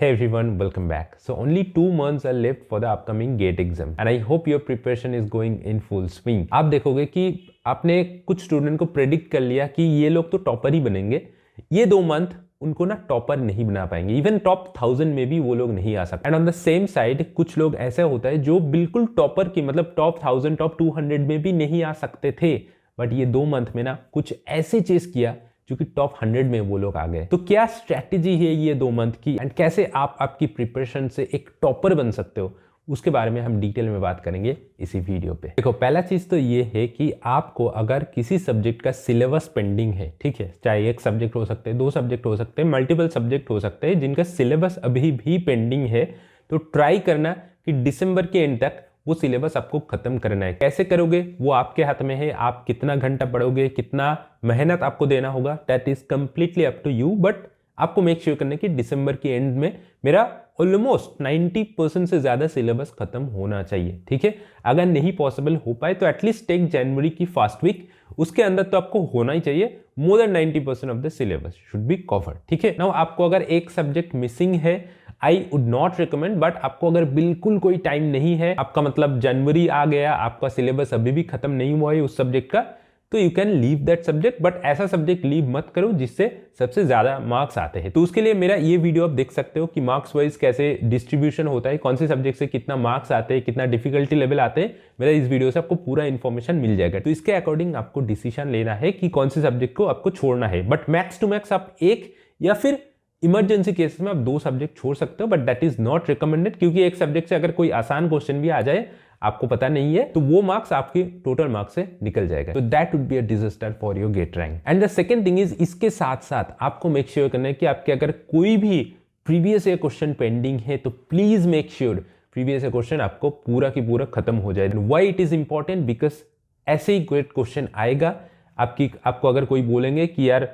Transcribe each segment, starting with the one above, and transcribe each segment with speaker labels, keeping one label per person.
Speaker 1: Hey everyone, welcome back. So only 2 months are left for the upcoming GATE exam and I hope your preparation is going in full swing. आप देखोगे कि आपने कुछ student को predict कर लिया कि ये लोग तो टॉपर ही बनेंगे, ये 2 मंथ उनको ना टॉपर नहीं बना पाएंगे, इवन टॉप 1000 में भी वो लोग नहीं आ सकते। And on the same side कुछ लोग ऐसा होता है जो बिल्कुल टॉपर की मतलब टॉप 1000 टॉप 200 में भी नहीं आ सकते थे, बट ये 2 मंथ में ना कुछ ऐसे चेस किया जो कि टॉप 100 में वो लोग आ गए। तो क्या स्ट्रैटेजी है ये 2 मंथ की एंड कैसे आप आपकी प्रिपरेशन से एक टॉपर बन सकते हो, उसके बारे में हम डिटेल में बात करेंगे इसी वीडियो पे। देखो, पहला चीज तो ये है कि आपको अगर किसी सब्जेक्ट का सिलेबस पेंडिंग है, ठीक है, चाहे एक सब्जेक्ट हो सकते हैं, 2 सब्जेक्ट हो सकते हैं, मल्टीपल सब्जेक्ट हो सकते हैं, जिनका सिलेबस अभी भी पेंडिंग है, तो ट्राई करना कि दिसंबर के एंड तक वो सिलेबस आपको खत्म करना है। कैसे करोगे वो आपके हाथ में है, आप कितना घंटा पढ़ोगे, कितना मेहनत आपको देना होगा, that is completely up to you. But आपको मेक श्योर करना कि दिसंबर के एंड में मेरा ऑलमोस्ट 90% से ज्यादा सिलेबस खत्म होना चाहिए, ठीक है। अगर नहीं पॉसिबल हो पाए तो एटलीस्ट टेक जनवरी की फर्स्ट वीक, उसके अंदर तो आपको होना ही चाहिए more than 90% of the syllabus should be covered, ठीक है। नाउ आपको अगर एक सब्जेक्ट मिसिंग है, I would not recommend, but आपको अगर बिल्कुल कोई टाइम नहीं है, आपका मतलब जनवरी आ गया, आपका सिलेबस अभी भी खत्म नहीं हुआ है उस सब्जेक्ट का, तो you can leave that subject. But ऐसा सब्जेक्ट लीव मत करो जिससे सबसे ज्यादा मार्क्स आते हैं। तो उसके लिए मेरा ये वीडियो आप देख सकते हो कि मार्क्स वाइज कैसे डिस्ट्रीब्यूशन होता है, कौन से सब्जेक्ट से कितना मार्क्स आते हैं, कितना डिफिकल्टी लेवल आते हैं। मेरा इस वीडियो से आपको पूरा इन्फॉर्मेशन मिल जाएगा। तो इसके अकॉर्डिंग आपको डिसीजन लेना है कि कौन से सब्जेक्ट को आपको छोड़ना है। बट मैक्स टू मैक्स आप एक या फिर इमरजेंसी केसेस में आप 2 सब्जेक्ट छोड़ सकते हो, but that is not recommended, क्योंकि एक सब्जेक्ट से अगर कोई आसान क्वेश्चन भी आ जाए, आपको पता नहीं है, तो वो मार्क्स आपके टोटल मार्क्स से निकल जाएगा। तो that would be a disaster for your GATE rank. And the second thing is, इसके साथ साथ आपको मेक श्योर करना है कि आपके अगर कोई भी प्रीवियस ईयर क्वेश्चन पेंडिंग है तो please make sure previous year question आपको पूरा की पूरा खत्म हो जाए। Why it is important? Because ऐसे ही ग्रेट क्वेश्चन आएगा आपको अगर कोई बोलेंगे कि यार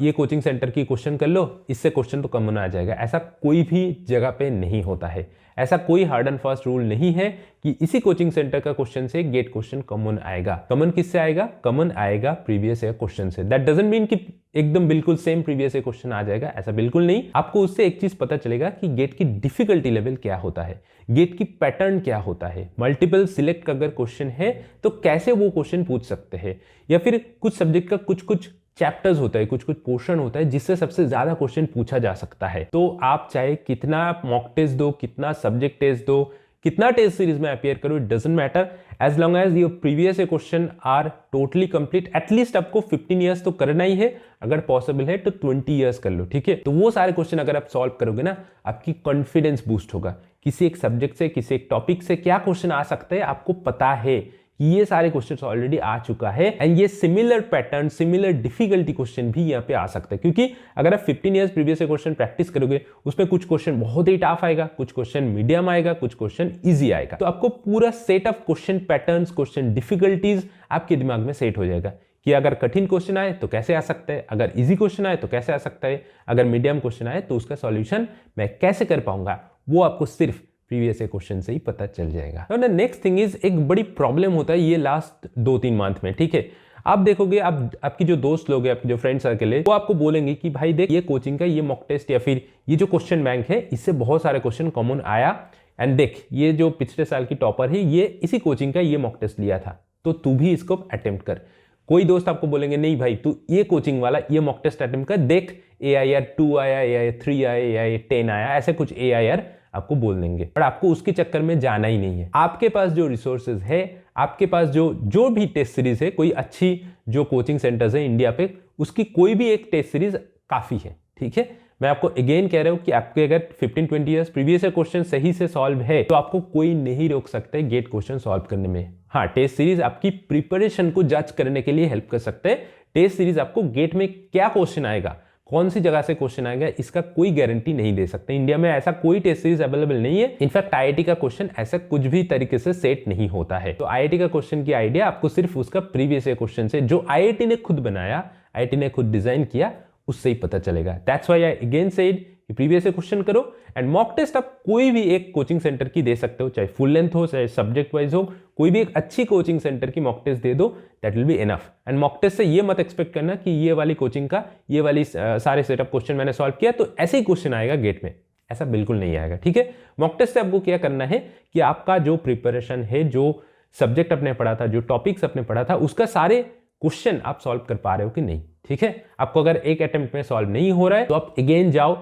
Speaker 1: ये कोचिंग सेंटर की क्वेश्चन कर लो, इससे क्वेश्चन तो कॉमन आ जाएगा, ऐसा कोई भी जगह पे नहीं होता है। ऐसा कोई हार्ड एंड फास्ट रूल नहीं है कि इसी कोचिंग सेंटर का क्वेश्चन से गेट क्वेश्चन कॉमन आएगा। कॉमन किससे आएगा? कॉमन आएगा प्रीवियस ईयर क्वेश्चन से। दैट डजंट मीन कि एकदम बिल्कुल सेम प्रीवियस ईयर क्वेश्चन आ जाएगा, ऐसा बिल्कुल नहीं। आपको उससे एक चीज पता चलेगा कि गेट की डिफिकल्टी लेवल क्या होता है, गेट की पैटर्न क्या होता है, मल्टीपल सिलेक्ट अगर क्वेश्चन है तो कैसे वो क्वेश्चन पूछ सकते हैं, या फिर कुछ सब्जेक्ट का कुछ चैप्टर्स होता है, कुछ पोर्शन होता है जिससे सबसे ज्यादा क्वेश्चन पूछा जा सकता है। तो आप चाहे कितना मॉक टेस्ट दो, कितना सब्जेक्ट टेस्ट दो, कितना टेस्ट सीरीज में अपियर करो, it doesn't matter, as long as your previous question are totally complete. At least आपको 15 ईयर्स तो करना ही है, अगर पॉसिबल है तो 20 ईयर्स कर लो, ठीक है। तो वो सारे क्वेश्चन अगर आप सॉल्व करोगे ना, आपकी कॉन्फिडेंस बूस्ट होगा। किसी एक सब्जेक्ट से, किसी एक टॉपिक से क्या क्वेश्चन आ सकते हैं आपको पता है, ये सारे क्वेश्चंस ऑलरेडी आ चुका है, एंड ये similar pattern, similar difficulty question भी यहाँ पे आ सकते हैं। क्योंकि अगर आप 15 इयर्स प्रीवियस क्वेश्चन प्रैक्टिस करोगे, उसमें कुछ क्वेश्चन बहुत ही टफ आएगा, कुछ क्वेश्चन मीडियम आएगा, कुछ क्वेश्चन इजी आएगा। तो आपको पूरा set of question patterns, question difficulties आपके दिमाग में सेट हो जाएगा कि अगर कठिन क्वेश्चन आए तो कैसे आ सकता है, अगर इजी क्वेश्चन आए तो कैसे आ सकता है, अगर मीडियम क्वेश्चन आए तो उसका सॉल्यूशन मैं कैसे कर पाऊंगा, वो आपको सिर्फ प्रीवियस क्वेश्चन से ही पता चल जाएगा। तो नेक्स्ट थिंग इज, एक बड़ी प्रॉब्लम होता है ये लास्ट 2-3 मंथ में, ठीक है। आप देखोगे, आपकी जो दोस्त लोग हैं, आपके जो फ्रेंड सर्कल है, वो आपको बोलेंगे कि भाई देख, ये कोचिंग का ये मॉक टेस्ट या फिर ये जो क्वेश्चन बैंक है, इससे बहुत सारे क्वेश्चन कॉमन आया, एंड देख ये जो पिछले साल की टॉपर है, ये इसी कोचिंग का ये मॉक टेस्ट लिया था, तो तू भी इसको अटेम्प्ट कर। कोई दोस्त आपको बोलेंगे नहीं भाई, तू ये कोचिंग वाला ये मॉक टेस्ट अटेम्प्ट कर, देख AIR 2 आया, AIR 3 आया, AIR 10 आया, ऐसे कुछ AIR आपको बोल देंगे। पर आपको उसके चक्कर में जाना ही नहीं है। आपके पास जो रिसोर्सेज है, आपके पास जो भी टेस्ट सीरीज है, कोई अच्छी जो कोचिंग सेंटर्स है इंडिया पे, उसकी कोई भी एक टेस्ट सीरीज काफी है, ठीक है। मैं आपको अगेन कह रहा हूं कि आपके अगर 15-20 ईयर्स प्रीवियस क्वेश्चन सही से सॉल्व है तो आपको कोई नहीं रोक सकता है गेट क्वेश्चन सॉल्व करने में। हाँ, टेस्ट सीरीज आपकी प्रिपरेशन को जज करने के लिए हेल्प कर सकते हैं। टेस्ट सीरीज आपको गेट में क्या क्वेश्चन आएगा, कौन सी जगह से क्वेश्चन आएगा, इसका कोई गारंटी नहीं दे सकते। इंडिया में ऐसा कोई टेस्ट सीरीज अवेलेबल नहीं है। इनफैक्ट IIT का क्वेश्चन ऐसा कुछ भी तरीके से सेट नहीं होता है। तो IIT का क्वेश्चन की आइडिया आपको सिर्फ उसका प्रीवियस क्वेश्चन से, जो IIT ने खुद बनाया, IIT ने खुद डिजाइन किया, उससे ही पता चलेगा। That's why I again said कि प्रीवियस क्वेश्चन करो, एंड मॉक टेस्ट आप कोई भी एक कोचिंग सेंटर की दे सकते हो, चाहे फुल लेंथ हो, चाहे सब्जेक्ट वाइज हो, कोई भी एक अच्छी कोचिंग सेंटर की मॉक टेस्ट दे दो, that will be enough. And mock test से ये मत एक्सपेक्ट करना कि ये वाली कोचिंग का ये वाली सारे सेटअप क्वेश्चन मैंने सॉल्व किया तो ऐसे ही क्वेश्चन आएगा गेट में, ऐसा बिल्कुल नहीं आएगा। ठीक है, मॉक टेस्ट से आपको क्या करना है कि आपका जो प्रिपरेशन है, जो सब्जेक्ट आपने पढ़ा था, जो टॉपिक्स आपने पढ़ा था, उसका सारे क्वेश्चन आप सॉल्व कर पा रहे हो कि नहीं। ठीक है, आपको अगर एक अटेम्प्ट में सॉल्व नहीं हो रहा है तो आप अगेन जाओ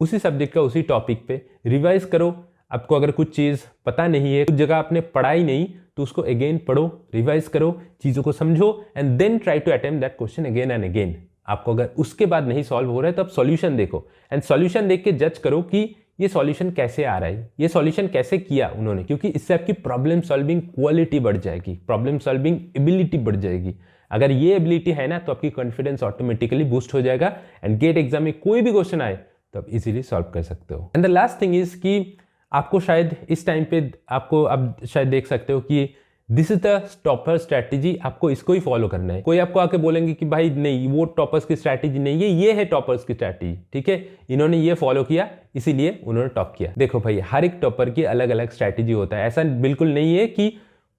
Speaker 1: उसी सब्जेक्ट का उसी टॉपिक पे रिवाइज करो। आपको अगर कुछ चीज़ पता नहीं है, कुछ जगह आपने पढ़ा ही नहीं, तो उसको अगेन पढ़ो, रिवाइज करो, चीज़ों को समझो and then try to attempt that question again and again. आपको अगर उसके बाद नहीं सॉल्व हो रहा है तो आप सॉल्यूशन देखो एंड सॉल्यूशन देख के जज करो कि ये सॉल्यूशन कैसे आ रहा है, ये सॉल्यूशन कैसे किया उन्होंने, क्योंकि इससे आपकी प्रॉब्लम सॉल्विंग क्वालिटी बढ़ जाएगी, प्रॉब्लम सॉल्विंग एबिलिटी बढ़ जाएगी। अगर ये एबिलिटी है ना तो आपकी कॉन्फिडेंस ऑटोमेटिकली बूस्ट हो जाएगा एंड गेट एग्जाम में कोई भी क्वेश्चन आए तो आप इजीली सॉल्व कर सकते हो। And the last thing is कि आपको शायद इस टाइम पे आपको अब शायद देख सकते हो कि this is the topper strategy, आपको इसको ही फॉलो करना है। कोई आपको आके बोलेंगे कि भाई नहीं वो टॉपर्स की स्ट्रैटेजी नहीं है, ये है टॉपर्स की स्ट्रैटेजी। ठीक है, इन्होंने ये फॉलो किया इसीलिए उन्होंने टॉप किया। देखो भाई, हर एक टॉपर की अलग अलग स्ट्रैटेजी होता है। ऐसा बिल्कुल नहीं है कि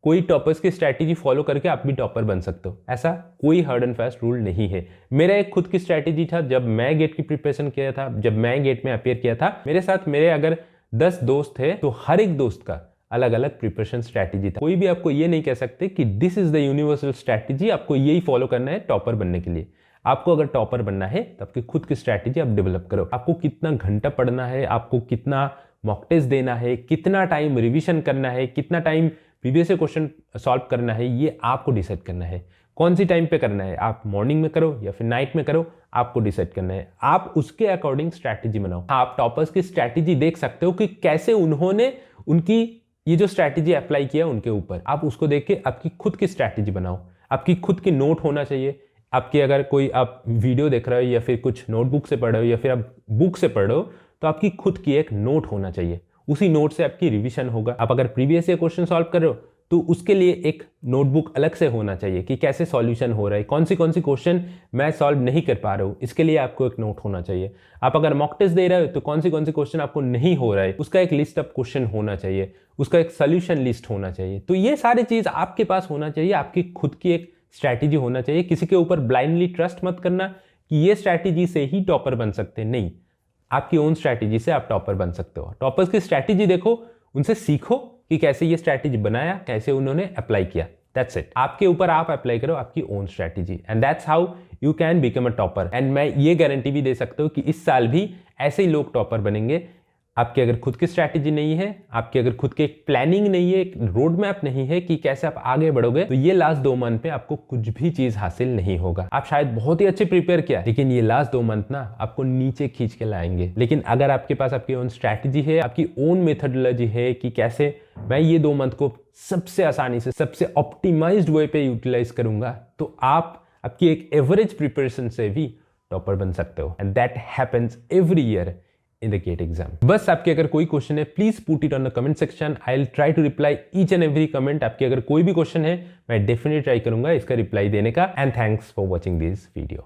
Speaker 1: कोई टॉपर्स की स्ट्रैटेजी फॉलो करके आप भी टॉपर बन सकते हो, ऐसा कोई हार्ड एंड फास्ट रूल नहीं है। मेरा एक खुद की स्ट्रैटेजी था जब मैं गेट की प्रिपरेशन किया था, जब मैं गेट में अपीयर किया था, मेरे साथ मेरे अगर 10 दोस्त थे तो हर एक दोस्त का अलग अलग प्रिपरेशन स्ट्रैटेजी था। कोई भी आपको ये नहीं कह सकते कि this is the universal strategy, आपको यही फॉलो करना है टॉपर बनने के लिए। आपको अगर टॉपर बनना है तो आपकी खुद की स्ट्रैटेजी आप डेवलप करो। आपको कितना घंटा पढ़ना है, आपको कितना मॉक टेस्ट देना है, कितना टाइम रिविजन करना है, कितना टाइम प्रीवियस क्वेश्चन सॉल्व करना है, ये आपको डिसाइड करना है। कौन सी टाइम पे करना है, आप मॉर्निंग में करो या फिर नाइट में करो, आपको डिसाइड करना है। आप उसके अकॉर्डिंग स्ट्रैटेजी बनाओ। आप टॉपर्स की स्ट्रैटेजी देख सकते हो कि कैसे उन्होंने उनकी ये जो स्ट्रैटेजी अप्लाई किया उनके ऊपर, आप उसको देख के आपकी खुद की स्ट्रैटेजी बनाओ। आपकी खुद की नोट होना चाहिए। आपकी अगर कोई आप वीडियो देख रहे हो या फिर कुछ नोटबुक से पढ़ रहे हो या फिर आप बुक से पढ़ रहे हो, तो आपकी खुद की एक नोट होना चाहिए। उसी नोट से आपकी रिवीजन होगा। आप अगर प्रीवियस ईयर क्वेश्चन सॉल्व कर रहे हो तो उसके लिए एक नोटबुक अलग से होना चाहिए कि कैसे सॉल्यूशन हो रहा है, कौन सी क्वेश्चन मैं सॉल्व नहीं कर पा रहा हूँ, इसके लिए आपको एक नोट होना चाहिए। आप अगर मॉक टेस्ट दे रहे हो तो कौन सी क्वेश्चन आपको नहीं हो रहा है, उसका एक लिस्ट ऑफ क्वेश्चन होना चाहिए, उसका एक सोल्यूशन लिस्ट होना चाहिए। तो ये सारी चीज़ आपके पास होना चाहिए। आपकी खुद की एक स्ट्रैटेजी होना चाहिए। किसी के ऊपर ब्लाइंडली ट्रस्ट मत करना कि ये स्ट्रैटेजी से ही टॉपर बन सकते हैं, नहीं, आपकी ओन स्ट्रैटेजी से आप टॉपर बन सकते हो। टॉपर्स की स्ट्रैटेजी देखो, उनसे सीखो कि कैसे ये स्ट्रैटेजी बनाया, कैसे उन्होंने अप्लाई किया। That's it. आपके ऊपर आप अप्लाई करो आपकी own strategy and that's how you can become a topper. And मैं ये गारंटी भी दे सकता हूँ कि इस साल भी ऐसे ही लोग टॉपर बनेंगे। आपकी अगर खुद की स्ट्रैटेजी नहीं है, आपकी अगर खुद की एक प्लानिंग नहीं है, एक रोड मैप नहीं है कि कैसे आप आगे बढ़ोगे, तो ये लास्ट 2 मंथ पे आपको कुछ भी चीज हासिल नहीं होगा। आप शायद बहुत ही अच्छे प्रिपेयर किया, लेकिन ये लास्ट 2 मंथ ना आपको नीचे खींच के लाएंगे। लेकिन अगर आपके पास आपकी ओन स्ट्रैटेजी है, आपकी ओन मेथडोलॉजी है कि कैसे मैं ये 2 मंथ को सबसे आसानी से, सबसे ऑप्टिमाइज्ड वे पे यूटिलाइज करूंगा, तो आप आपकी एक एवरेज प्रिपरेशन से भी टॉपर बन सकते हो। And that happens every year in the GATE exam. बस आपके अगर कोई क्वेश्चन है, please put it on the comment section. I will try to reply each and every comment. आपके अगर कोई भी क्वेश्चन है, मैं डेफिनेटली ट्राई करूंगा इसका रिप्लाई देने का। And thanks for watching this video.